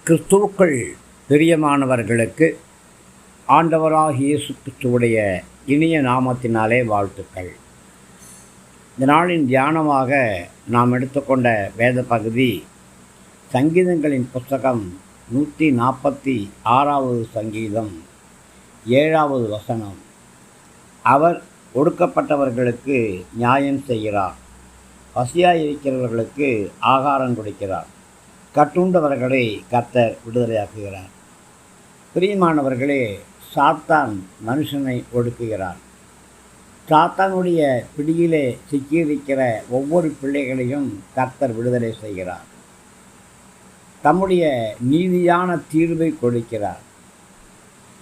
கிறிஸ்துவுக்குள் பிரியமானவர்களுக்கு ஆண்டவராகிய இயேசு கிறிஸ்துவுடைய இனிய நாமத்தினாலே வாழ்த்துக்கள். இந்த நாளின் தியானமாக நாம் எடுத்துக்கொண்ட வேத பகுதி சங்கீதங்களின் புஸ்தகம் 146வது சங்கீதம் 7வது வசனம். அவர் ஒடுக்கப்பட்டவர்களுக்கு நியாயம் செய்கிறார், பசியாயிருக்கிறவர்களுக்கு ஆகாரம் கொடுக்கிறார், கட்டுண்டவர்களை கர்த்தர் விடுதலையாக்குகிறார். பிரியமானவர்களே, சாத்தான் மனுஷனை ஒடுக்குகிறார். சாத்தானுடைய பிடியிலே சிக்கியிருக்கிற ஒவ்வொரு பிள்ளைகளையும் கர்த்தர் விடுதலை செய்கிறார். தம்முடைய நீதியான தீர்வை கொடுக்கிறார்.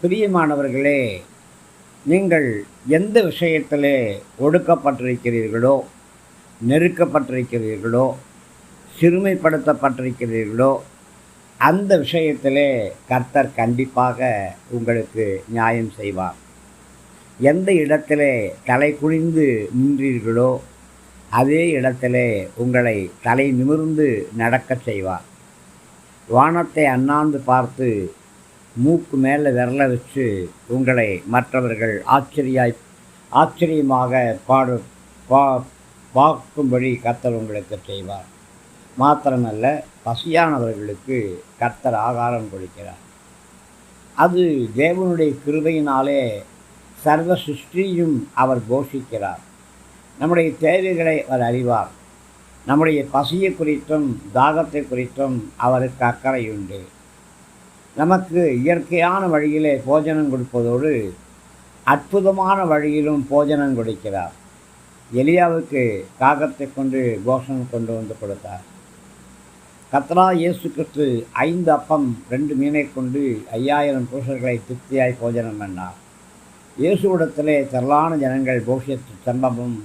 பிரியமானவர்களே, நீங்கள் எந்த விஷயத்திலே ஒடுக்கப்பட்டிருக்கிறீர்களோ, நெருக்கப்பட்டிருக்கிறீர்களோ, சிறுமைப்படுத்தப்பட்டிருக்கிறீர்களோ, அந்த விஷயத்திலே கர்த்தர் கண்டிப்பாக உங்களுக்கு நியாயம் செய்வார். எந்த இடத்திலே தலை குனிந்து நின்றீர்களோ அதே இடத்திலே உங்களை தலை நிமிர்ந்து நடக்கச் செய்வார். வானத்தை அண்ணாந்து பார்த்து மூக்கு மேலே விரல வச்சு உங்களை மற்றவர்கள் ஆச்சரியமாக பார்க்கும்படி கர்த்தர் உங்களுக்கு செய்வார். மாத்திரமல்ல, பசியானவர்களுக்கு கர்த்தர் ஆகாரம் கொடுக்கிறார். அது தேவனுடைய கிருபையினாலே சர்வ சிருஷ்டியும் அவர் போஷிக்கிறார். நம்முடைய தேவைகளை அவர் அறிவார். நம்முடைய பசியை குறித்தும் தாகத்தை குறித்தும் அவருக்கு அக்கறை உண்டு. நமக்கு இயற்கையான வழியிலே போஜனம் கொடுப்பதோடு அற்புதமான வழியிலும் போஜனம் கொடுக்கிறார். எலியாவுக்கு காகத்தை கொண்டு போஷனம் கொண்டு வந்து கொடுத்தார். கர்த்தராகிய இயேசு கிறிஸ்து 5 அப்பம் 2 மீனை கொண்டு 5000 புருஷர்களை திருப்தியாய் போஜனம் பண்ணார். இயேசுவிடத்திலே திரளான ஜனங்கள் போஷித்த சம்பவம்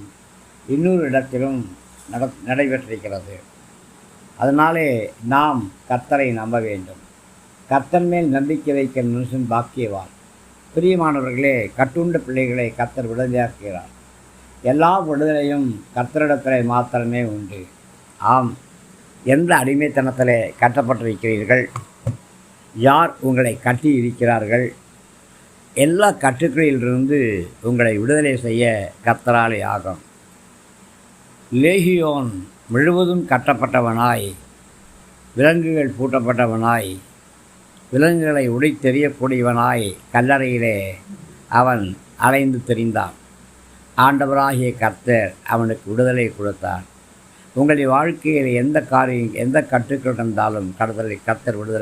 இன்னொரு இடத்திலும் நடைபெற்றிருக்கிறது. அதனாலே நாம் கர்த்தரை நம்ப வேண்டும். கர்த்தர் மேல் நம்பிக்கை வைக்கிற மனுஷன் பாக்கியவான். பிரியமானவர்களே, கட்டுண்ட பிள்ளைகளை கர்த்தர் விடுதலையாக்குகிறார். எல்லா விடுதலையும் கர்த்தரிடத்திலே மாத்திரமே உண்டு. ஆம், எந்த அடிமைத்தனத்திலே கட்டப்பட்டிருக்கிறீர்கள்? யார் உங்களை கட்டி இருக்கிறார்கள்? எல்லா கட்டுக்களிலிருந்து உங்களை விடுதலை செய்ய கர்த்தராலே ஆகும். லேகியோன் முழுவதும் கட்டப்பட்டவனாய், விலங்குகள் பூட்டப்பட்டவனாய், விலங்குகளை உடைத்தெறியக்கூடியவனாய் கல்லறையிலே அவன் அலைந்து திரிந்தான். ஆண்டவராகிய கர்த்தர் அவனுக்கு விடுதலை கொடுத்தார். உங்களுடைய வாழ்க்கையில் எந்த கட்டுக்கள் இருந்தாலும் கர்த்தர் விடுதலை